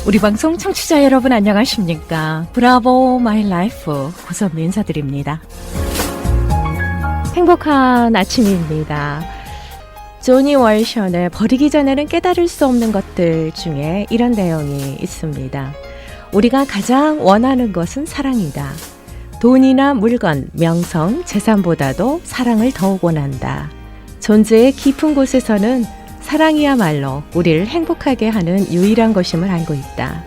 우리 방송 청취자 여러분 안녕하십니까? 브라보 마이 라이프 고선미 인사드립니다. 행복한 아침입니다. 조니 월션의 버리기 전에는 깨달을 수 없는 것들 중에 이런 내용이 있습니다. 우리가 가장 원하는 것은 사랑이다. 돈이나 물건, 명성, 재산보다도 사랑을 더욱 원한다. 존재의 깊은 곳에서는 사랑이야말로 우리를 행복하게 하는 유일한 것임을 알고 있다.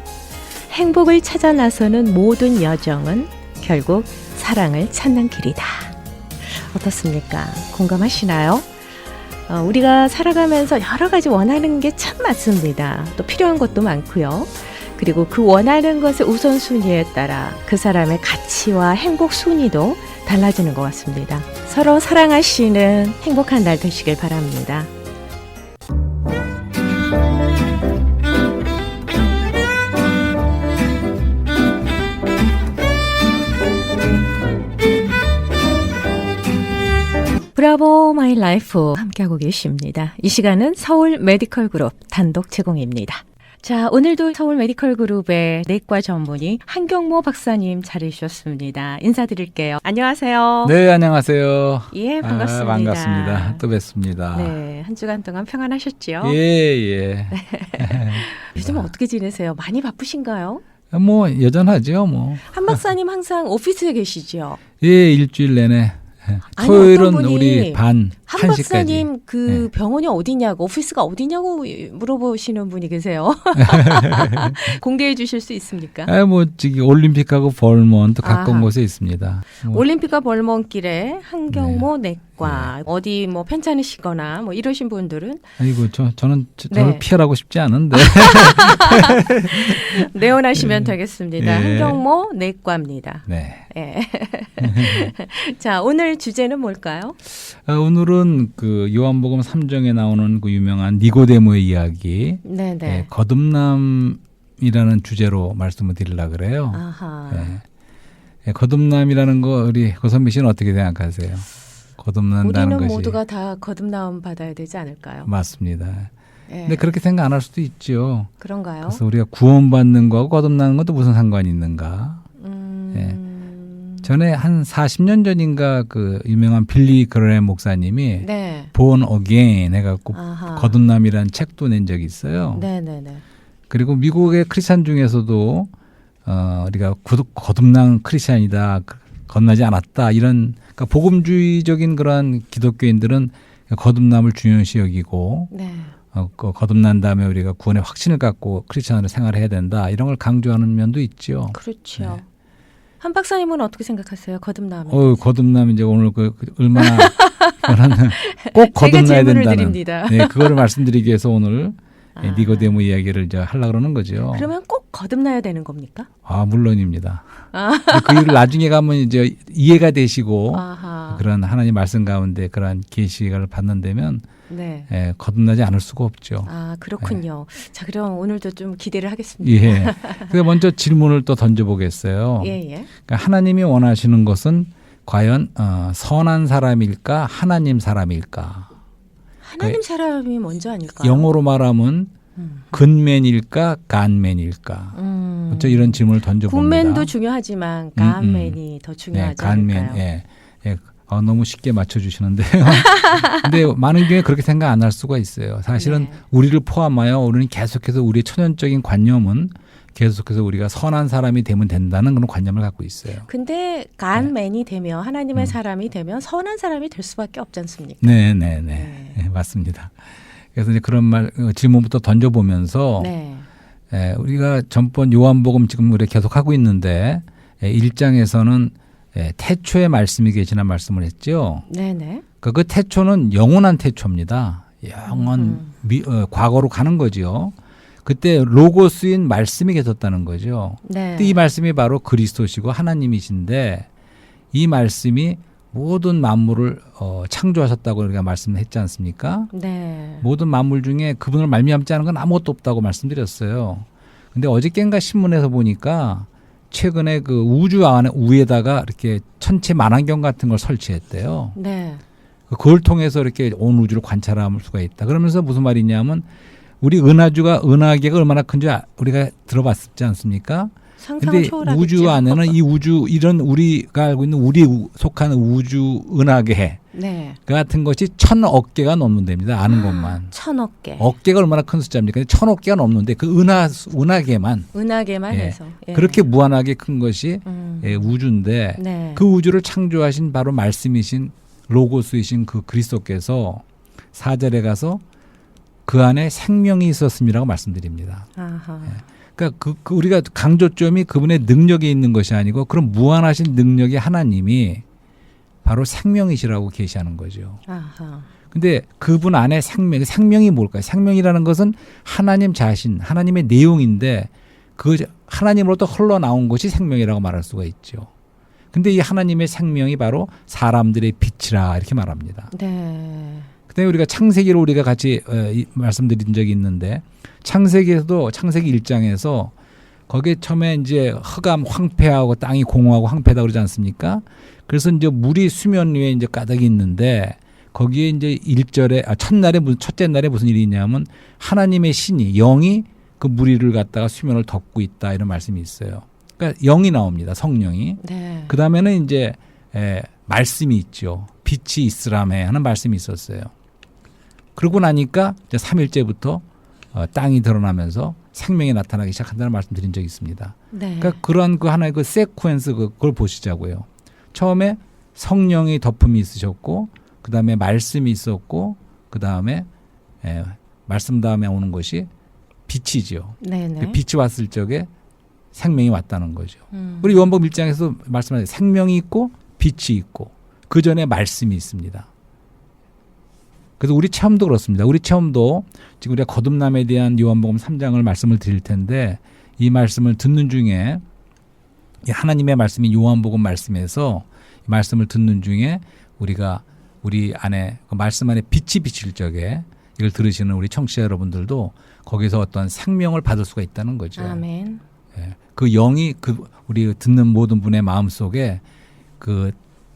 행복을 찾아 나서는 모든 여정은 결국 사랑을 찾는 길이다. 어떻습니까? 공감하시나요? 우리가 살아가면서 여러 가지 원하는 게 참 많습니다. 또 필요한 것도 많고요. 그리고 그 원하는 것의 우선순위에 따라 그 사람의 가치와 행복 순위도 달라지는 것 같습니다. 서로 사랑하시는 행복한 날 되시길 바랍니다. 브라보 마이 라이프 함께하고 계십니다. 이 시간은 서울 메디컬 그룹 단독 제공입니다. 자, 오늘도 서울 메디컬 그룹의 내과 전문의 한경모 박사님 자리해 주셨습니다. 인사드릴게요. 안녕하세요. 네, 안녕하세요. 예, 반갑습니다. 반갑습니다. 또 뵙습니다. 네, 한 주간 동안 평안하셨죠? 예. 요즘 어떻게 지내세요? 많이 바쁘신가요? 뭐 여전하죠, 뭐. 한 박사님 항상 오피스에 계시죠? 예, 일주일 내내. 아니, 토요일은 어떤 분이 우리 한 한 1시까지. 박사님 그 병원이 어디냐고, 오피스가 어디냐고 물어보시는 분이 계세요. 공개해 주실 수 있습니까? 뭐 저기 올림픽하고 벌몬 또 가까운 아하. 곳에 있습니다. 뭐. 올림픽과 벌몬길에 한경모 내과 어디 뭐 편찮으시거나 뭐 이러신 분들은 아이고 저는 네. 저를 피하라고 싶지 않은데. 내원하시면 되겠습니다. 예. 한경모 내과입니다. 네. 예. 자, 오늘 주제는 뭘까요? 오늘은 그 요한복음 3장에 나오는 그 유명한 니고데모의 이야기. 네네. 예, 거듭남이라는 주제로 말씀을 드리려고 그래요. 아하. 예, 거듭남이라는 거 우리 고선미 씨는 어떻게 생각하세요? 거듭난다는 우리는 것이 모두가 다 거듭나옴 받아야 되지 않을까요? 맞습니다. 예. 근데 그렇게 생각 안 할 수도 있죠. 그런가요? 그래서 우리가 구원받는 거하고 거듭나는 것도 무슨 상관이 있는가? 전에 한 40년 전인가 그 유명한 빌리 그레 목사님이 네. Born Again 해갖고 아하. 거듭남이라는 책도 낸 적이 있어요. 네네네. 그리고 미국의 크리스찬 중에서도 우리가 거듭난 크리스찬이다, 거듭나지 않았다 이런 그러니까 복음주의적인 그런 기독교인들은 거듭남을 중요시 여기고 네. 거듭난 다음에 우리가 구원의 확신을 갖고 크리스찬으로 생활해야 된다 이런 걸 강조하는 면도 있죠. 그렇죠. 네. 한 박사님은 어떻게 생각하세요? 거듭남에? 거듭남 이제 오늘 얼마나 꼭 거듭나야 질문을 된다는. 드립니다. 네, 그거를 말씀드리기 위해서 오늘 아. 니고데모 이야기를 이제 하려고 그러는 거죠. 그러면 꼭 거듭나야 되는 겁니까? 물론입니다. 그 일을 나중에 가면 이제 이해가 되시고 아하. 그런 하나님 말씀 가운데 그런 계시를 받는다면 네. 거듭나지 않을 수가 없죠. 그렇군요. 자, 그럼 오늘도 좀 기대를 하겠습니다. 예. 그래서 먼저 질문을 또 던져보겠어요. 예. 그러니까 하나님이 원하시는 것은 과연 선한 사람일까, 하나님 사람일까? 하나님 사람이 먼저 아닐까요? 영어로 말하면 굿맨일까, 갓맨일까? 어쩌 이런 질문을 던져봅니다. 굿맨도 중요하지만 갓맨이 더 중요하지 갓맨, 않을까요? 예. 너무 쉽게 맞춰주시는데요. 근데 많은 경우에 그렇게 생각 안 할 수가 있어요. 사실은 네. 우리를 포함하여 우리는 계속해서 우리의 천연적인 관념은 계속해서 우리가 선한 사람이 되면 된다는 그런 관념을 갖고 있어요. 근데 갓맨이 되면 하나님의 사람이 되면 선한 사람이 될 수밖에 없지 않습니까? 네, 맞습니다. 그래서 이제 그런 질문부터 던져보면서 네. 우리가 전번 요한복음 지금 우리 계속 하고 있는데 1장에서는 태초의 말씀이 계시나 말씀을 했죠. 네네. 그 태초는 영원한 태초입니다. 영원 과거로 가는 거죠. 그때 로고스인 말씀이 계셨다는 거죠. 네. 근데 이 말씀이 바로 그리스도시고 하나님이신데 이 말씀이 모든 만물을 창조하셨다고 우리가 말씀했지 않습니까? 네. 모든 만물 중에 그분을 말미암지 않은 건 아무것도 없다고 말씀드렸어요. 근데 어저께인가 신문에서 보니까 최근에 그 우주 안에 위에다가 이렇게 천체 만환경 같은 걸 설치했대요. 네. 그걸 통해서 이렇게 온 우주를 관찰할 수가 있다. 그러면서 무슨 말이냐면 우리 은하계가 얼마나 큰지 우리가 들어봤지 않습니까? 상상을 근데 초월하겠죠. 우주 안에는 이 우주 이런 우리가 알고 있는 속하는 우주 은하계 네. 그 같은 것이 1,000억 개가 넘는답니다. 아는 것만. 1,000억 개. 억개가 얼마나 큰 숫자입니까? 1,000억 개가 넘는데 그 은하계만 은하계만 예. 해서. 예. 그렇게 무한하게 큰 것이 예, 우주인데 네. 그 우주를 창조하신 바로 말씀이신 로고스이신 그 그리스도께서 4절에 가서 그 안에 생명이 있었음이라고 말씀드립니다. 아하. 그러니까 그 우리가 강조점이 그분의 능력이 있는 것이 아니고 그런 무한하신 능력이 하나님이 바로 생명이시라고 계시하는 거죠. 아하. 근데 그분 안에 생명이 뭘까요? 생명이라는 것은 하나님 자신, 하나님의 내용인데 그 하나님으로부터 흘러나온 것이 생명이라고 말할 수가 있죠. 근데 이 하나님의 생명이 바로 사람들의 빛이라 이렇게 말합니다. 네. 그다음에 우리가 창세기로 우리가 같이 말씀드린 적이 있는데 창세기에서도 창세기 1장에서 거기에 처음에 이제 흑암 황폐하고 땅이 공허하고 황폐하다 그러지 않습니까? 그래서 이제 물이 수면 위에 이제 가득이 있는데 거기에 이제 1절에 첫째 날에 무슨 일이 있냐면 하나님의 신이 영이 그 물 위를 갖다가 수면을 덮고 있다 이런 말씀이 있어요. 그러니까 영이 나옵니다. 성령이. 네. 그 다음에는 이제 말씀이 있죠. 빛이 있으라매 하는 말씀이 있었어요. 그러고 나니까 이제 3일째부터 땅이 드러나면서 생명이 나타나기 시작한다는 말씀드린 적이 있습니다. 네. 그러니까 그런 그 하나의 그 세퀀스 그걸 보시자고요. 처음에 성령의 덮음이 있으셨고, 그 다음에 말씀이 있었고, 그 다음에 말씀 다음에 오는 것이 빛이죠. 네네. 빛이 왔을 적에 생명이 왔다는 거죠. 우리 요한복음 1장에서 말씀하신 생명이 있고 빛이 있고 그 전에 말씀이 있습니다. 그래서 우리 체험도 그렇습니다. 우리 체험도 지금 우리가 거듭남에 대한 요한복음 3장을 말씀을 드릴 텐데 이 말씀을 듣는 중에 이 하나님의 말씀인 요한복음 말씀에서 이 말씀을 듣는 중에 우리가 우리 안에 그 말씀 안에 빛이 비칠 적에 이걸 들으시는 우리 청취자 여러분들도 거기서 어떤 생명을 받을 수가 있다는 거죠. 아멘. 예. 그 영이 우리 듣는 모든 분의 마음 속에 그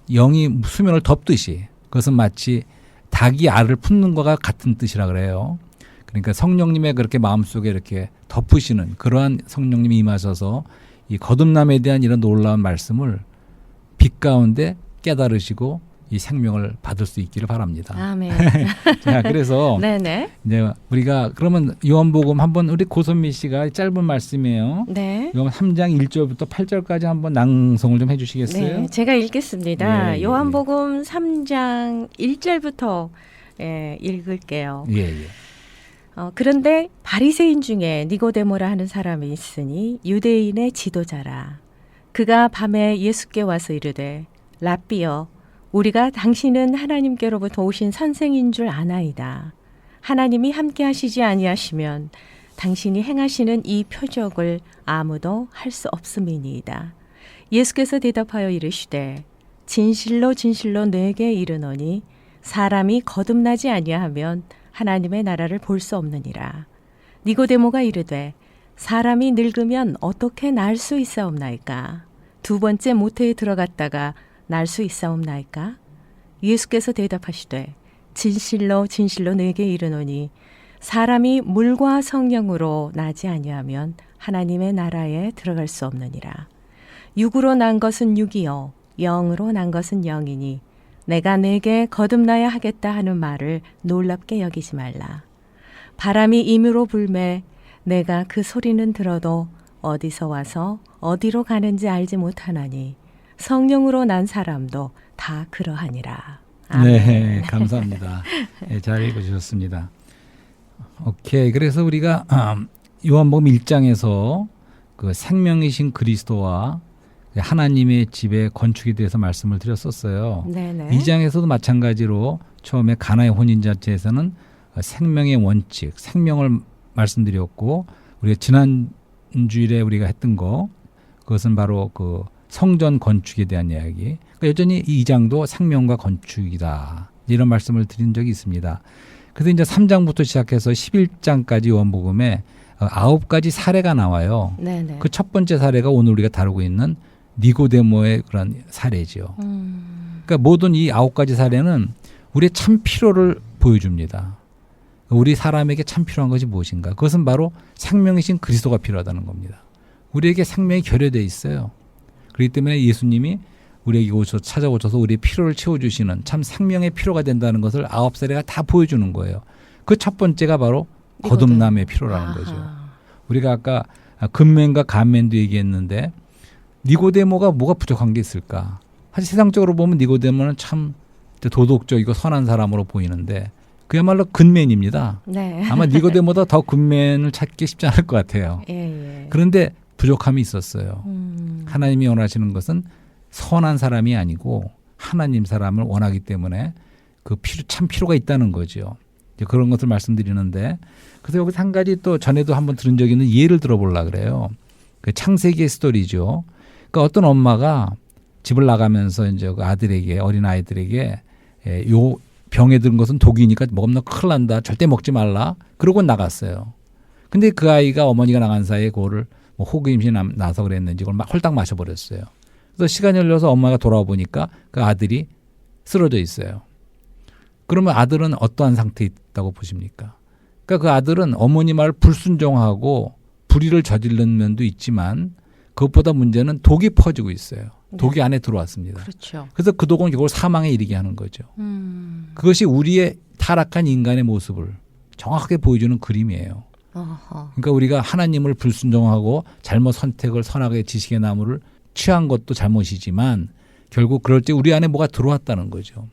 영이 수면을 덮듯이 그것은 마치 닭이 알을 품는 것과 같은 뜻이라 그래요. 그러니까 성령님의 그렇게 마음 속에 이렇게 덮으시는 그러한 성령님이 임하셔서 이 거듭남에 대한 이런 놀라운 말씀을 빛 가운데 깨달으시고 이 생명을 받을 수 있기를 바랍니다. 아멘. 자, 그래서 네네. 이제 우리가 그러면 요한복음 한번 우리 고선미 씨가 짧은 말씀이에요. 네. 요한 3장 1절부터 8절까지 한번 낭송을 좀 해주시겠어요? 네, 제가 읽겠습니다. 예. 요한복음 3장 1절부터 읽을게요. 예. 그런데 바리새인 중에 니고데모라 하는 사람이 있으니 유대인의 지도자라. 그가 밤에 예수께 와서 이르되 랍비여 우리가 당신은 하나님께로부터 오신 선생인 줄 아나이다. 하나님이 함께 하시지 아니하시면 당신이 행하시는 이 표적을 아무도 할 수 없음이니이다. 예수께서 대답하여 이르시되 진실로 진실로 내게 이르노니 사람이 거듭나지 아니하면 하나님의 나라를 볼 수 없느니라. 니고데모가 이르되 사람이 늙으면 어떻게 날 수 있사옵나이까? 두 번째 모태에 들어갔다가 날 수 있사옵나이까? 예수께서 대답하시되 진실로 진실로 내게 이르노니 사람이 물과 성령으로 나지 아니하면 하나님의 나라에 들어갈 수 없느니라. 육으로 난 것은 육이요 영으로 난 것은 영이니 내가 내게 거듭나야 하겠다 하는 말을 놀랍게 여기지 말라. 바람이 임으로 불매 내가 그 소리는 들어도 어디서 와서 어디로 가는지 알지 못하나니 성령으로 난 사람도 다 그러하니라. 아멘. 네, 감사합니다. 네, 잘 읽어주셨습니다. 오케이. 그래서 우리가 요한복음 1장에서 그 생명이신 그리스도와 하나님의 집의 건축에 대해서 말씀을 드렸었어요. 네네. 2장에서도 마찬가지로 처음에 가나의 혼인잔치에서는 생명의 원칙, 생명을 말씀드렸고 우리가 지난 주일에 우리가 했던 거 그것은 바로 그 성전 건축에 대한 이야기. 그러니까 여전히 이 2장도 생명과 건축이다. 이런 말씀을 드린 적이 있습니다. 그래서 이제 3장부터 시작해서 11장까지 요한복음에 9가지 사례가 나와요. 네네. 그 첫 번째 사례가 오늘 우리가 다루고 있는 니고데모의 그런 사례죠. 그러니까 모든 이 9가지 사례는 우리의 참 필요를 보여줍니다. 우리 사람에게 참 필요한 것이 무엇인가? 그것은 바로 생명이신 그리스도가 필요하다는 겁니다. 우리에게 생명이 결여되어 있어요. 그렇기 때문에 예수님이 우리에게 찾아오셔서 우리의 필요를 채워주시는 참 생명의 필요가 된다는 것을 9살애가 다 보여주는 거예요. 그 첫 번째가 바로 거듭남의 필요라는 거죠. 우리가 아까 근맨과 간맨도 얘기했는데 니고데모가 뭐가 부족한 게 있을까? 사실 세상적으로 보면 니고데모는 참 도덕적이고 선한 사람으로 보이는데 그야말로 근맨입니다. 네. 아마 니고데모보다 더 근맨을 찾기 쉽지 않을 것 같아요. 예, 예. 그런데 부족함이 있었어요. 하나님이 원하시는 것은 선한 사람이 아니고 하나님 사람을 원하기 때문에 그 참 필요가 있다는 거죠. 이제 그런 것을 말씀드리는데 그래서 여기서 한 가지 또 전에도 한번 들은 적이 있는 예를 들어보려고 그래요. 그 창세기의 스토리죠. 그러니까 어떤 엄마가 집을 나가면서 이제 그 아들에게 어린 아이들에게 요 병에 든 것은 독이니까 먹으면 큰일 난다. 절대 먹지 말라. 그러고 나갔어요. 근데 그 아이가 어머니가 나간 사이에 그거를 뭐 호기 임신 나서 그랬는지 그걸 막 홀딱 마셔버렸어요. 그래서 시간이 흘러서 엄마가 돌아와 보니까 그 아들이 쓰러져 있어요. 그러면 아들은 어떠한 상태에 있다고 보십니까? 그러니까 그 아들은 어머니 말 불순종하고 불의를 저지른 면도 있지만 그것보다 문제는 독이 퍼지고 있어요. 독이 안에 들어왔습니다. 그렇죠. 그래서 그 독은 결국 사망에 이르게 하는 거죠. 그것이 우리의 타락한 인간의 모습을 정확하게 보여주는 그림이에요. 어허. 그러니까 우리가 하나님을 불순종하고 잘못 선택을 선악의 지식의 나무를 취한 것도 잘못이지만 결국 그럴 때 우리 안에 뭐가 들어왔다는 거죠.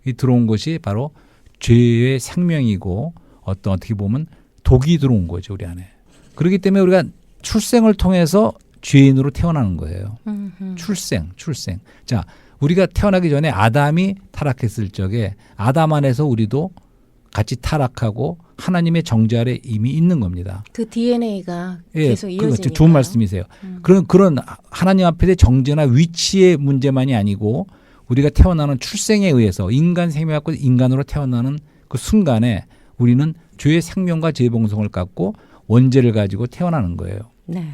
이 들어온 것이 바로 죄의 생명이고 어떻게 보면 독이 들어온 거죠. 우리 안에. 그렇기 때문에 우리가 출생을 통해서 죄인으로 태어나는 거예요. 출생. 자, 우리가 태어나기 전에 아담이 타락했을 적에 아담 안에서 우리도 같이 타락하고 하나님의 정죄 아래 이미 있는 겁니다. 그 DNA가 계속 이어지니까. 좋은 말씀이세요. 그런 하나님 앞에 정죄나 위치의 문제만이 아니고 우리가 태어나는 출생에 의해서 인간 생명 갖고 인간으로 태어나는 그 순간에 우리는 죄의 생명과 죄의 봉성을 갖고 원죄를 가지고 태어나는 거예요. 네.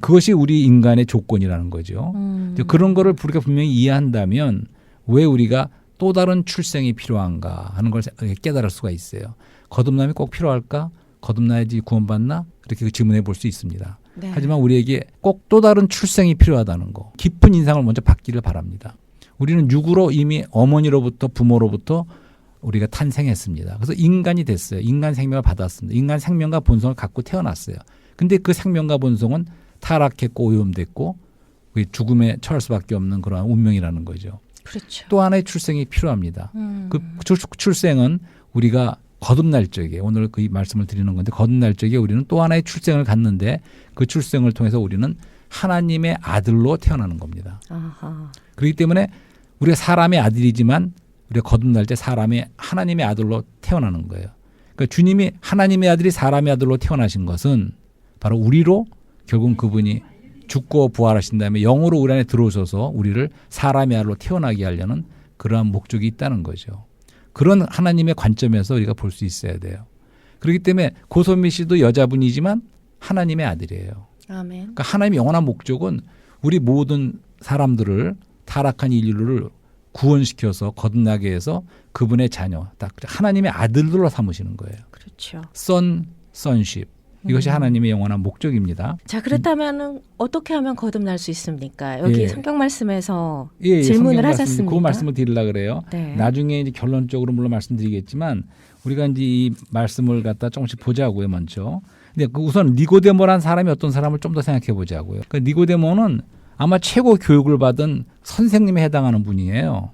그것이 우리 인간의 조건이라는 거죠. 그런 거를 우리가 분명히 이해한다면 왜 우리가 또 다른 출생이 필요한가 하는 걸 깨달을 수가 있어요. 거듭남이 꼭 필요할까? 거듭나야지 구원받나? 이렇게 질문해 볼 수 있습니다. 네. 하지만 우리에게 꼭 또 다른 출생이 필요하다는 거. 깊은 인상을 먼저 받기를 바랍니다. 우리는 육으로 이미 어머니로부터 부모로부터 우리가 탄생했습니다. 그래서 인간이 됐어요. 인간 생명을 받았습니다. 인간 생명과 본성을 갖고 태어났어요. 근데 그 생명과 본성은 타락했고 오염됐고 죽음에 처할 수밖에 없는 그런 운명이라는 거죠. 그렇죠. 또 하나의 출생이 필요합니다. 그 출생은 우리가 거듭날 적에 오늘 그 말씀을 드리는 건데 거듭날 적에 우리는 또 하나의 출생을 갖는데 그 출생을 통해서 우리는 하나님의 아들로 태어나는 겁니다. 아하. 그렇기 때문에 우리가 사람의 아들이지만 우리가 거듭날 때 하나님의 아들로 태어나는 거예요. 그러니까 주님이 하나님의 아들이 사람의 아들로 태어나신 것은 바로 우리로 결국 그분이 죽고 부활하신 다음에 영으로 우리 안에 들어오셔서 우리를 사람의 아들로 태어나게 하려는 그러한 목적이 있다는 거죠. 그런 하나님의 관점에서 우리가 볼 수 있어야 돼요. 그렇기 때문에 고소미 씨도 여자분이지만 하나님의 아들이에요. 아멘. 그러니까 하나님의 영원한 목적은 우리 모든 사람들을 타락한 인류를 구원시켜서 거듭나게 해서 그분의 자녀, 딱 하나님의 아들들로 삼으시는 거예요. 그렇죠. sonship. 이것이 하나님의 영원한 목적입니다. 자, 그렇다면 어떻게 하면 거듭날 수 있습니까? 여기 예. 성경 말씀에서 예, 질문을 성경 하셨습니다. 그 말씀을 드리려고 그래요. 네. 나중에 이제 결론적으로 물론 말씀드리겠지만 우리가 이제 이 말씀을 갖다 조금씩 보자고요, 먼저. 근데 우선 니고데모란 사람이 어떤 사람을 좀 더 생각해 보자고요. 그 니고데모는 아마 최고 교육을 받은 선생님에 해당하는 분이에요.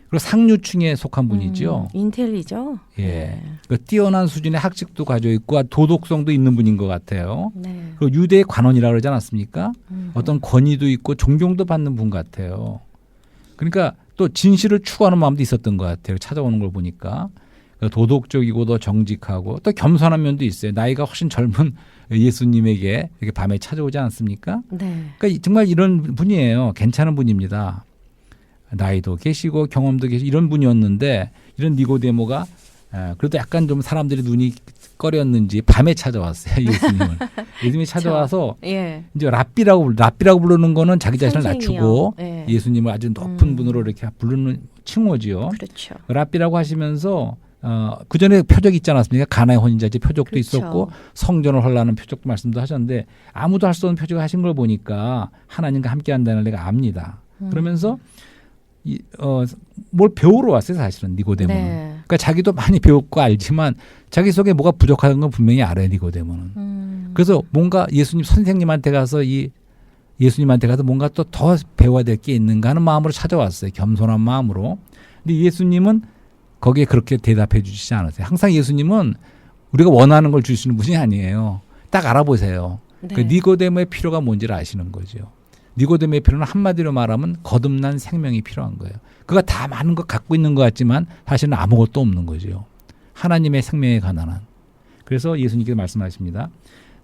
그리고 상류층에 속한 분이죠. 인텔리죠. 예. 네. 그 뛰어난 수준의 학식도 가지고 있고 도덕성도 있는 분인 것 같아요. 네. 그리고 유대의 관원이라고 그러지 않았습니까? 어떤 권위도 있고 존경도 받는 분 같아요. 그러니까 또 진실을 추구하는 마음도 있었던 것 같아요. 찾아오는 걸 보니까. 도덕적이고도 정직하고 또 겸손한 면도 있어요. 나이가 훨씬 젊은 예수님에게 이렇게 밤에 찾아오지 않습니까? 네. 그러니까 정말 이런 분이에요. 괜찮은 분입니다. 나이도 계시고 경험도 계시고 이런 분이었는데 이런 니고데모가 그래도 약간 좀 사람들이 눈이 꺼렸는지 밤에 찾아왔어요. 예수님을. 예수님이 찾아와서 예. 이제 랍비라고 부르는 거는 자기 자신을 선생이요. 낮추고 예. 예수님을 아주 높은 분으로 이렇게 부르는 칭호지요. 그렇죠. 랍비라고 하시면서 그 전에 표적이 있지 않았습니까? 가나의 혼인잔치 표적도 그렇죠. 있었고 성전을 헐라는 표적도 말씀도 하셨는데 아무도 할 수 없는 표적을 하신 걸 보니까 하나님과 함께 한다는 내가 압니다. 그러면서 뭘 배우러 왔어요, 사실은 니고데모는. 네. 그러니까 자기도 많이 배웠고 알지만 자기 속에 뭐가 부족한 건 분명히 알아요, 니고데모는. 그래서 뭔가 예수님 선생님한테 가서 예수님한테 가서 뭔가 또 더 배워야 될 게 있는가 하는 마음으로 찾아왔어요. 겸손한 마음으로. 근데 예수님은 거기에 그렇게 대답해 주시지 않으세요. 항상 예수님은 우리가 원하는 걸 주시는 분이 아니에요. 딱 알아보세요. 네. 그 니고데모의 필요가 뭔지를 아시는 거죠. 니고데모의 필요는 한마디로 말하면 거듭난 생명이 필요한 거예요. 그가 다 많은 것 갖고 있는 것 같지만 사실은 아무것도 없는 거죠. 하나님의 생명에 가난한. 그래서 예수님께서 말씀하십니다.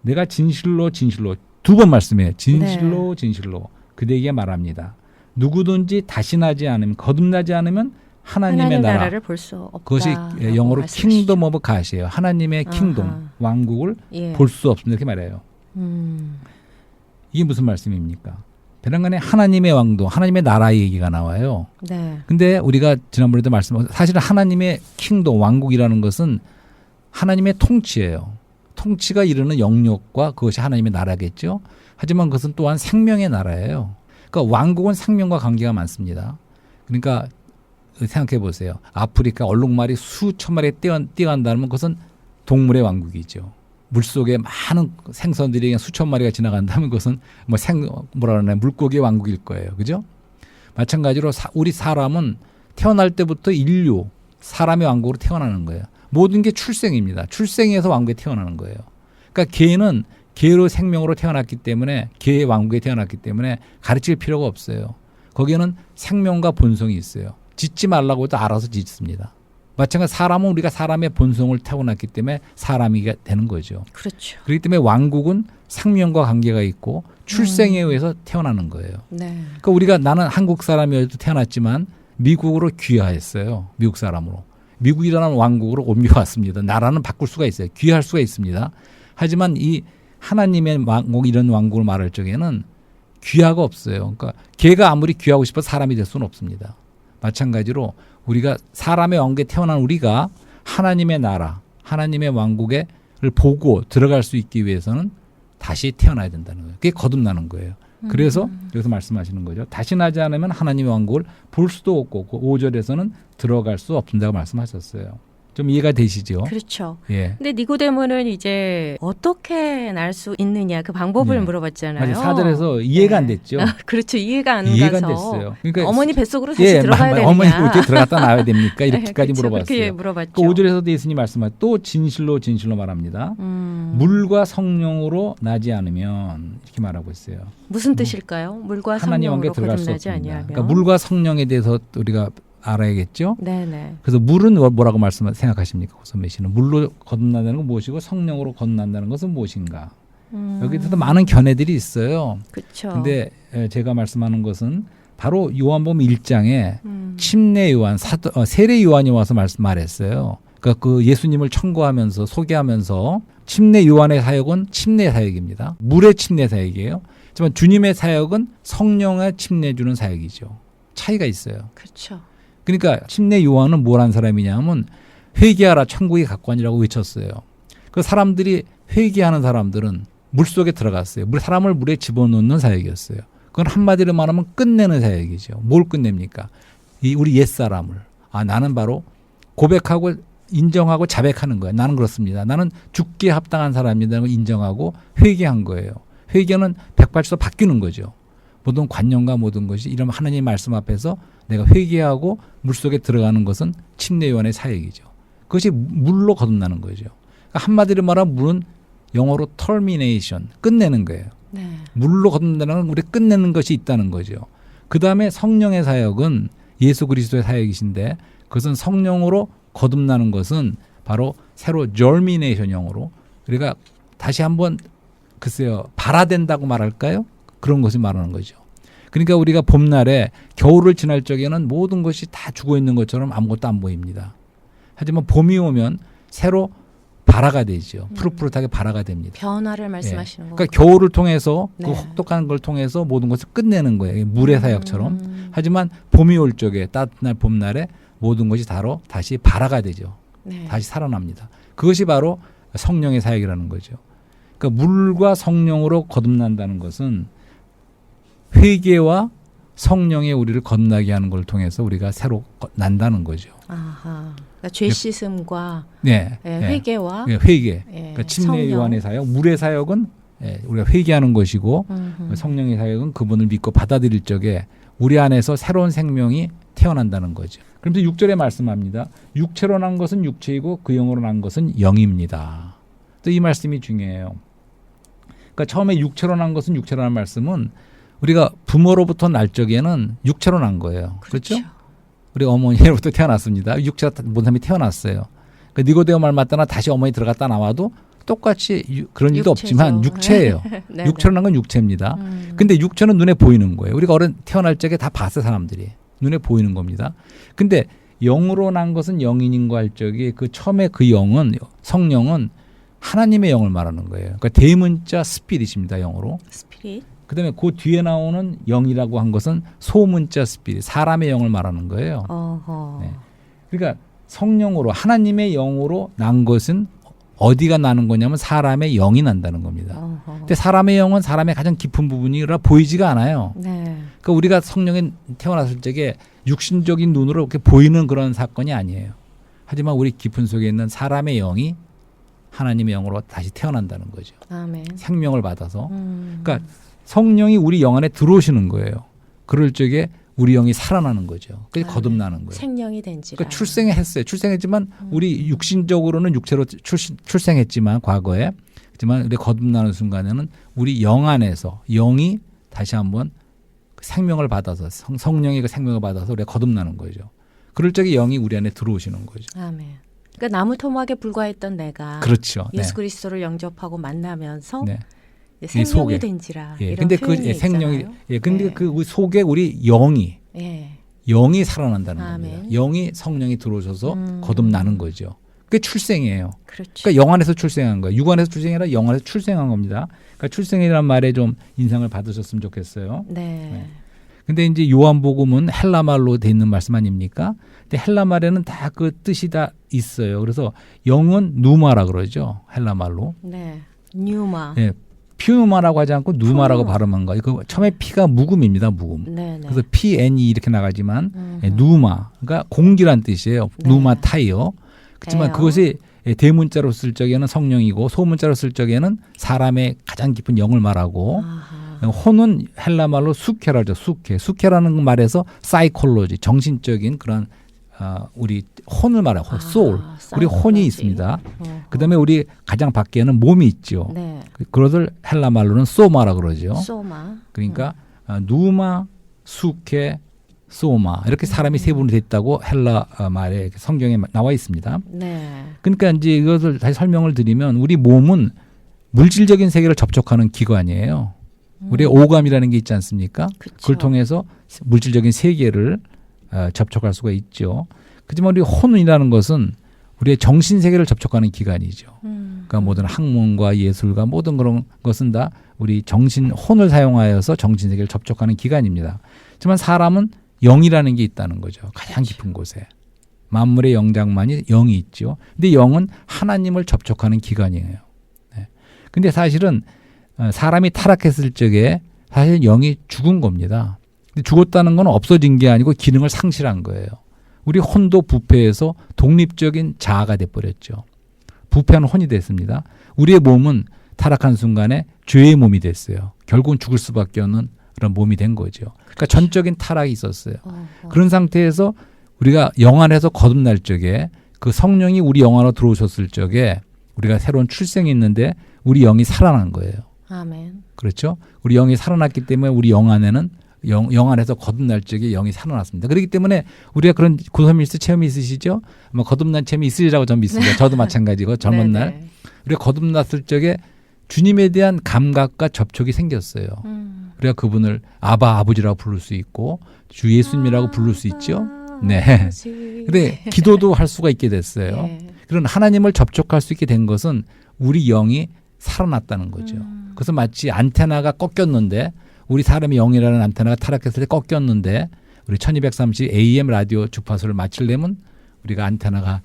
내가 진실로 진실로 두 번 말씀해요. 진실로 진실로 그대에게 말합니다. 누구든지 다시 나지 않으면 거듭나지 않으면 하나님의 나라. 나라를 볼 수 없다. 그것이 영어로 킹덤 오브 갓이에요. 하나님의 아하. 킹덤 왕국을 예. 볼 수 없습니다. 이렇게 말해요. 이게 무슨 말씀입니까? 베란간에 하나님의 왕도, 하나님의 나라 얘기가 나와요. 네. 근데 우리가 지난번에도 사실은 하나님의 킹덤, 왕국이라는 것은 하나님의 통치예요. 통치가 이루는 영역과 그것이 하나님의 나라겠죠. 하지만 그것은 또한 생명의 나라예요. 그러니까 왕국은 생명과 관계가 많습니다. 그러니까 생각해 보세요. 아프리카 얼룩말이 수천 마리 뛰어간다면 그것은 동물의 왕국이죠. 물속에 많은 생선들이 그냥 수천 마리가 지나간다면 그것은 물고기의 왕국일 거예요. 그죠? 마찬가지로 우리 사람은 태어날 때부터 인류, 사람의 왕국으로 태어나는 거예요. 모든 게 출생입니다. 출생에서 왕국에 태어나는 거예요. 그러니까 개는 개로 생명으로 태어났기 때문에 개의 왕국에 태어났기 때문에 가르칠 필요가 없어요. 거기에는 생명과 본성이 있어요. 짖지 말라고 해도 알아서 짖습니다. 마찬가지로 사람은 우리가 사람의 본성을 타고났기 때문에 사람이 되는 거죠. 그렇죠. 그렇기 때문에 왕국은 생명과 관계가 있고 출생에 의해서 태어나는 거예요. 네. 그러니까 우리가 나는 한국 사람이어도 태어났지만 미국으로 귀화했어요. 미국 사람으로. 미국이라는 왕국으로 옮겨왔습니다. 나라는 바꿀 수가 있어요. 귀화할 수가 있습니다. 하지만 이 하나님의 왕국 이런 왕국을 말할 적에는 귀화가 없어요. 그러니까 개가 아무리 귀하고 싶어 사람이 될 수는 없습니다. 마찬가지로 우리가 사람의 왕국에 태어난 우리가 하나님의 나라, 하나님의 왕국을 보고 들어갈 수 있기 위해서는 다시 태어나야 된다는 거예요. 그게 거듭나는 거예요. 그래서 여기서 말씀하시는 거죠. 다시 나지 않으면 하나님의 왕국을 볼 수도 없고 그 5절에서는 들어갈 수 없다고 말씀하셨어요. 좀 이해가 되시죠? 그렇죠. 예. 근데 니고데모는 이제 어떻게 날 수 있느냐 그 방법을 네. 물어봤잖아요. 맞아요. 4절에서 이해가 안 됐죠. 그렇죠. 이해가 안 이해가 안 가서 됐어요. 그러니까 어머니 뱃속으로 다시 들어가야 되느냐. 어머니 어떻게 들어갔다 나와야 됩니까? 이렇게까지 그렇죠. 물어봤어요. 그렇게 물어봤죠. 그 5절에서도 예수님이 말씀하신 또 진실로 진실로 말합니다. 물과 성령으로 나지 않으면 이렇게 말하고 있어요. 무슨 뜻일까요? 물과 하나님 왕국에 성령으로 들어갈 수 거듭나지 없습니다. 아니하면. 그러니까 물과 성령에 대해서 우리가 알아야겠죠. 네네. 그래서 물은 뭐라고 생각하십니까? 선배 씨는 물로 거듭난다는 건 무엇이고 성령으로 거듭난다는 것은 무엇인가? 여기서도 많은 견해들이 있어요. 그렇죠. 근데 제가 말씀하는 것은 바로 요한복음 1장에 침례 요한, 세례 요한이 와서 말했어요. 그러니까 그 예수님을 청구하면서 소개하면서 침례 요한의 사역은 침례 사역입니다. 물의 침례 사역이에요. 하지만 주님의 사역은 성령의 침례 주는 사역이죠. 차이가 있어요. 그렇죠. 그러니까 침례 요한은 뭘 한 사람이냐면 회개하라 천국이 가까우니라고 외쳤어요. 그 사람들이 회개하는 사람들은 물속에 들어갔어요. 사람을 물에 집어넣는 사역이었어요. 그건 한마디로 말하면 끝내는 사역이죠. 뭘 끝냅니까? 우리 옛사람을. 나는 바로 고백하고 인정하고 자백하는 거예요. 나는 그렇습니다. 나는 죽기에 합당한 사람이라고 인정하고 회개한 거예요. 회개는 180도 바뀌는 거죠. 모든 관념과 모든 것이 이런 하나님의 말씀 앞에서 내가 회개하고 물속에 들어가는 것은 침례 요한의 사역이죠. 그것이 물로 거듭나는 거죠. 그러니까 한마디로 말하면 물은 영어로 termination, 끝내는 거예요. 네. 물로 거듭난다는 건 우리 끝내는 것이 있다는 거죠. 그 다음에 성령의 사역은 예수 그리스도의 사역이신데 그것은 성령으로 거듭나는 것은 바로 새로 germination 영어로 우리가 다시 한번 글쎄요 발화된다고 말할까요? 그런 것을 말하는 거죠. 그러니까 우리가 봄날에 겨울을 지날 적에는 모든 것이 다 죽어 있는 것처럼 아무것도 안 보입니다. 하지만 봄이 오면 새로 발화가 되죠. 푸릇푸릇하게 발화가 됩니다. 변화를 말씀하시는 그러니까 거군요. 겨울을 통해서 네. 그 혹독한 걸 통해서 모든 것을 끝내는 거예요. 물의 사역처럼. 하지만 봄이 올 적에 따뜻한 봄날에 모든 것이 다시 발화가 되죠. 네. 다시 살아납니다. 그것이 바로 성령의 사역이라는 거죠. 그러니까 물과 성령으로 거듭난다는 것은 회개와 성령의 우리를 거듭나게 하는 걸 통해서 우리가 새로 난다는 거죠. 아하. 그러니까 죄 씻음과 네. 예, 회개와 네. 회개. 예, 그러니까 침례 성령. 요한의 사역, 물의 사역은 우리가 회개하는 것이고 성령의 사역은 그분을 믿고 받아들일 적에 우리 안에서 새로운 생명이 태어난다는 거죠. 그러면서 6절에 말씀합니다. 육체로 난 것은 육체이고 그 영으로 난 것은 영입니다. 또 이 말씀이 중요해요. 그러니까 처음에 육체로 난 것은 육체라는 말씀은 우리가 부모로부터 날 적에는 육체로 난 거예요. 그렇죠? 우리 어머니로부터 태어났습니다. 육체가 모든 사람이 태어났어요. 그러니까 니고데오 말 맞다나 다시 어머니 들어갔다 나와도 똑같이 그런 일도 육체죠. 없지만 육체예요. 네, 육체로 난 건 육체입니다. 근데 육체는 눈에 보이는 거예요. 우리가 어른 태어날 적에 다 봤어요, 사람들이. 눈에 보이는 겁니다. 근데 영으로 난 것은 영인인과 할 적에 그 처음에 그 영은 성령은 하나님의 영을 말하는 거예요. 그러니까 대문자 스피릿입니다, 영어로. 스피릿. 그다음에 그 뒤에 나오는 영이라고 한 것은 소문자 스피릿, 사람의 영을 말하는 거예요. 어허. 네. 그러니까 성령으로 하나님의 영으로 난 것은 어디가 나는 거냐면 사람의 영이 난다는 겁니다. 어허. 근데 사람의 영은 사람의 가장 깊은 부분이라 보이지가 않아요. 네. 그러니까 우리가 성령에 태어났을 적에 육신적인 눈으로 이렇게 보이는 그런 사건이 아니에요. 하지만 우리 깊은 속에 있는 사람의 영이 하나님의 영으로 다시 태어난다는 거죠. 아멘. 생명을 받아서. 그러니까 성령이 우리 영 안에 들어오시는 거예요. 그럴 적에 우리 영이 살아나는 거죠. 그게 거듭나는 거예요. 생명이 된지라. 그러니까 출생했어요. 출생했지만 우리 육신적으로는 육체로 출생했지만 과거에 하지만 우리 거듭나는 순간에는 우리 영 안에서 영이 다시 한번 생명을 받아서 성령의 그 생명을 받아서 우리가 거듭나는 거죠. 그럴 적에 영이 우리 안에 들어오시는 거죠. 아멘. 그러니까 나무 토막에 불과했던 내가 그렇죠. 예수 네. 그리스도를 영접하고 만나면서 네. 생명이 속에. 된지라. 예. 이런 근데 그 표현이 생명이 있잖아요. 예. 근데 네. 그 속에 우리 영이 예. 살아난다는 아멘. 겁니다. 영이 성령이 들어오셔서 거듭나는 거죠. 그게 출생이에요. 그렇죠. 그러니까 영 안에서 출생한 거예요. 육 안에서 출생이 아니라 영 안에서 출생한 겁니다. 그러니까 출생이라는 말에 좀 인상을 받으셨으면 좋겠어요. 네. 근데 이제 요한복음은 헬라 말로 돼 있는 말씀 아닙니까? 근데 헬라 말에는 다 그 뜻이 다 있어요. 그래서 영은 누마라 그러죠. 헬라 말로. 네. 뉴마. 예. 피우마라고 하지 않고 누마라고 푸마. 발음한 거예요. 그 처음에 피가 묵음입니다. 묵음. 네, 네. 그래서 PNE 이렇게 나가지만 누마, 그러니까 공기란 뜻이에요. 네. 누마 타이어. 그렇지만 에어. 그것이 대문자로 쓸 적에는 성령이고 소문자로 쓸 적에는 사람의 가장 깊은 영을 말하고 아하. 혼은 헬라 말로 수케라죠. 수케라는 말에서 사이콜로지, 정신적인 그런 우리 혼을 말하고 소울. 우리 혼이 사이콜로지. 있습니다. 어허. 그다음에 우리 가장 밖에는 몸이 있죠. 네. 그것을 헬라 말로는 소마라 그러죠. 소마. 그러니까 누마, 수케, 소마 이렇게 사람이 세 분이 됐다고 헬라 말에 성경에 나와 있습니다. 네. 그러니까 이제 이것을 다시 설명을 드리면 우리 몸은 물질적인 세계를 접촉하는 기관이에요. 우리의 오감이라는 게 있지 않습니까? 그쵸. 그걸 통해서 물질적인 세계를 접촉할 수가 있죠. 하지만 우리 혼이라는 것은 우리의 정신 세계를 접촉하는 기관이죠. 그러니까 모든 학문과 예술과 모든 그런 것은 다 우리 정신 혼을 사용하여서 정신 세계를 접촉하는 기관입니다. 하지만 사람은 영이라는 게 있다는 거죠. 가장 깊은 곳에. 만물의 영장만이 영이 있죠. 근데 영은 하나님을 접촉하는 기관이에요. 네. 근데 사실은 사람이 타락했을 적에 사실 영이 죽은 겁니다. 근데 죽었다는 건 없어진 게 아니고 기능을 상실한 거예요. 우리 혼도 부패해서 독립적인 자아가 돼버렸죠. 부패한 혼이 됐습니다. 우리의 몸은 타락한 순간에 죄의 몸이 됐어요. 결국은 죽을 수밖에 없는 그런 몸이 된 거죠. 그러니까 전적인 타락이 있었어요. 그런 상태에서 우리가 영 안에서 거듭날 적에 그 성령이 우리 영 안으로 들어오셨을 적에 우리가 새로운 출생이 있는데 우리 영이 살아난 거예요. 아멘. 그렇죠? 우리 영이 살아났기 때문에 우리 영 안에는 영 안에서 거듭날 적에 영이 살아났습니다. 그렇기 때문에 우리가 그런 고소밀스 체험이 있으시죠? 아마 거듭난 체험이 있으리라고 저는 믿습니다. 저도 마찬가지고 젊은 네네. 날 우리가 거듭났을 적에 주님에 대한 감각과 접촉이 생겼어요. 우리가 그분을 아바 아버지라고 부를 수 있고 주 예수님이라고 부를 수 있죠. 네. 근데 기도도 할 수가 있게 됐어요. 네. 그런 하나님을 접촉할 수 있게 된 것은 우리 영이 살아났다는 거죠. 그래서 마치 안테나가 꺾였는데 우리 사람의 영이라는 안테나가 타락했을 때 꺾였는데 우리 1230 AM 라디오 주파수를 맞추려면 우리가 안테나가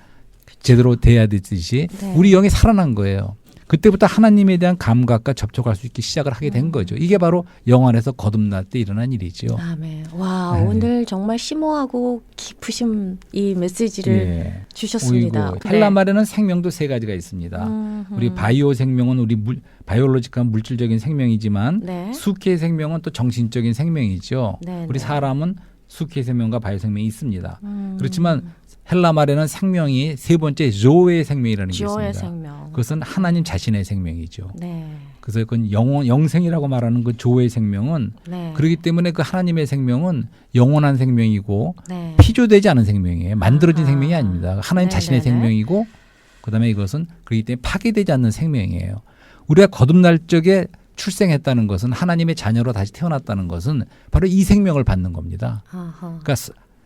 제대로 돼야 되듯이 네. 우리 영이 살아난 거예요. 그때부터 하나님에 대한 감각과 접촉할 수 있게 시작을 하게 된 거죠. 이게 바로 영 안에서 거듭날 때 일어난 일이죠. 아멘. 와, 네. 오늘 정말 심오하고 깊으신 이 메시지를 예. 주셨습니다. 그리고 헬라 말에는 생명도 세 가지가 있습니다. 우리 바이오 생명은 우리 바이올로직한 물질적인 생명이지만 네. 수케 생명은 또 정신적인 생명이죠. 네, 우리 네. 사람은 수케 생명과 바이오 생명이 있습니다. 그렇지만 헬라 말에는 생명이 세 번째 조의 생명이라는 게 지오의 있습니다. 생명. 그것은 하나님 자신의 생명이죠. 네. 그래서 그건 영생이라고 말하는 그 조의 생명은 네. 그렇기 때문에 그 하나님의 생명은 영원한 생명이고 네. 피조되지 않은 생명이에요. 만들어진 아하. 생명이 아닙니다. 하나님 자신의 네네네. 생명이고 그다음에 이것은 그렇기 때문에 파괴되지 않는 생명이에요. 우리가 거듭날 적에 출생했다는 것은 하나님의 자녀로 다시 태어났다는 것은 바로 이 생명을 받는 겁니다. 아하. 그러니까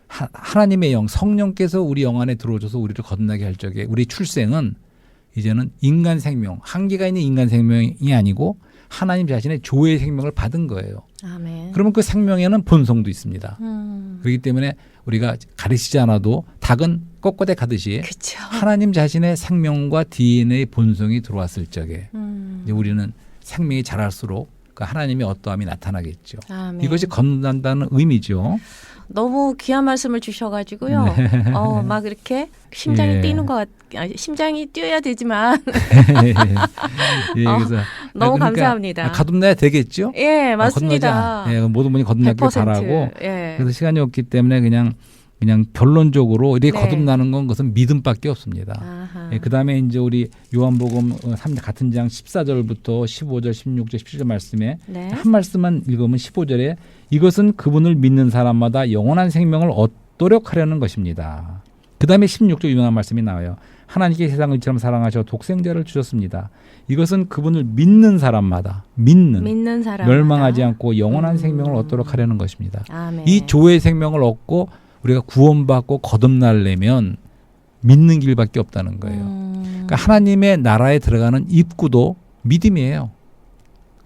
하나님의 영, 성령께서 우리 영 안에 들어오셔서 우리를 거듭나게 할 적에 우리 출생은 이제는 인간 생명, 한계가 있는 인간 생명이 아니고 하나님 자신의 조의 생명을 받은 거예요. 아멘. 그러면 그 생명에는 본성도 있습니다. 음. 그렇기 때문에 우리가 가르치지 않아도 닭은 꼿꼿에 가듯이 그쵸. 하나님 자신의 생명과 DNA 본성이 들어왔을 적에 이제 우리는 생명이 자랄수록 그 하나님의 어떠함이 나타나겠죠. 아멘. 이것이 거듭난다는 의미죠. 너무 귀한 말씀을 주셔가지고요. 막 이렇게 심장이 예. 뛰는 것 같. 심장이 뛰어야 되지만 예, 그래서 너무 그러니까 감사합니다. 거듭나야 되겠죠. 예, 맞습니다. 거듭나자. 예, 모든 분이 거듭나길 100%. 바라고. 예. 그래서 시간이 없기 때문에 그냥 결론적으로 이렇게 네. 거듭나는 건 그것은 믿음밖에 없습니다. 아하. 예, 그다음에 이제 우리 요한복음 3 같은 장 14절부터 15절, 16절, 17절 말씀에 네. 한 말씀만 읽으면 15절에 이것은 그분을 믿는 사람마다 영원한 생명을 얻도록 하려는 것입니다. 그다음에 16절 유명한 말씀이 나와요. 하나님께 세상을 이처럼 사랑하셔 독생자를 주셨습니다. 이것은 그분을 믿는 사람마다 믿는 사람 멸망하지 않고 영원한 생명을 얻도록 하려는 것입니다. 아멘. 이 조의 생명을 얻고 우리가 구원받고 거듭나려면 믿는 길밖에 없다는 거예요. 그러니까 하나님의 나라에 들어가는 입구도 믿음이에요.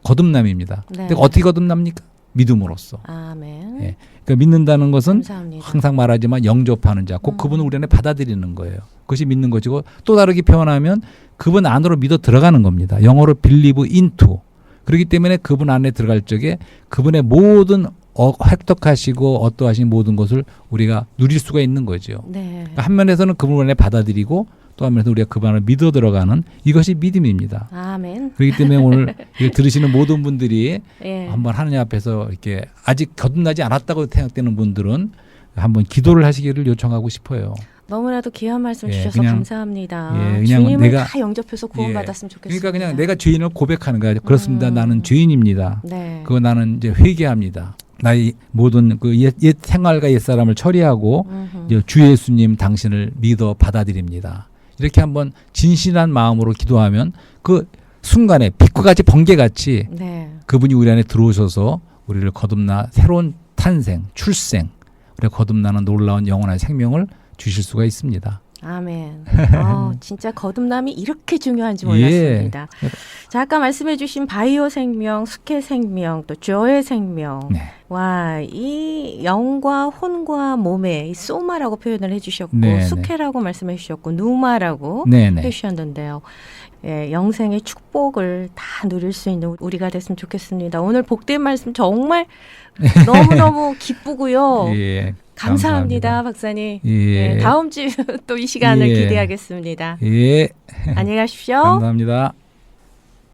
거듭남입니다. 네. 근데 어떻게 거듭납니까? 믿음으로써. 아멘. 예. 그러니까 믿는다는 것은 감사합니다. 항상 말하지만 영접하는 자, 꼭 그분을 우리 안에 받아들이는 거예요. 그것이 믿는 것이고 또 다르게 표현하면 그분 안으로 믿어 들어가는 겁니다. 영어로 believe into. 그렇기 때문에 그분 안에 들어갈 적에 그분의 모든 획득하시고 어떠하신 모든 것을 우리가 누릴 수가 있는 거죠. 네. 그러니까 한 면에서는 그분 안에 받아들이고 또 한 면에서 우리가 그분 안에 믿어 들어가는 이것이 믿음입니다. 아멘. 그렇기 때문에 오늘 이걸 들으시는 모든 분들이 예. 한번 하느님 앞에서 이렇게 아직 거듭나지 않았다고 생각되는 분들은 한번 기도를 하시기를 요청하고 싶어요. 너무나도 귀한 말씀 예, 주셔서 그냥, 감사합니다. 그냥 주님을 내가- 다 영접해서 구원받았으면 좋겠습니다. 그러니까 그냥 내가 죄인을 고백하는 거야. 그렇습니다. 나는 죄인입니다. 네. 그거 나는 이제 회개합니다. 나의 모든 그 옛 생활과 옛 사람을 처리하고 이제 주 예수님 당신을 믿어 받아들입니다. 이렇게 한번 진실한 마음으로 기도하면 그 순간에 빛과 같이 번개같이 네. 그분이 우리 안에 들어오셔서 우리를 거듭나 새로운 탄생, 출생, 우리가 거듭나는 놀라운 영원한 생명을 주실 수가 있습니다. 아멘. 진짜 거듭남이 이렇게 중요한지 몰랐습니다. 자, 아까 말씀해 주신 바이오 생명, 수케 생명, 또 조의 생명. 네. 와, 이 영과 혼과 몸의 이 소마라고 표현을 해주셨고 네, 수케라고 말씀해 주셨고 누마라고 네네. 해주셨는데요. 예, 영생의 축복을 다 누릴 수 있는 우리가 됐으면 좋겠습니다. 오늘 복된 말씀 정말 너무너무 기쁘고요. 예. 감사합니다, 박사님. 예. 예, 다음 주 또 이 시간을 예. 기대하겠습니다. 예. 안녕히 가십시오. 감사합니다.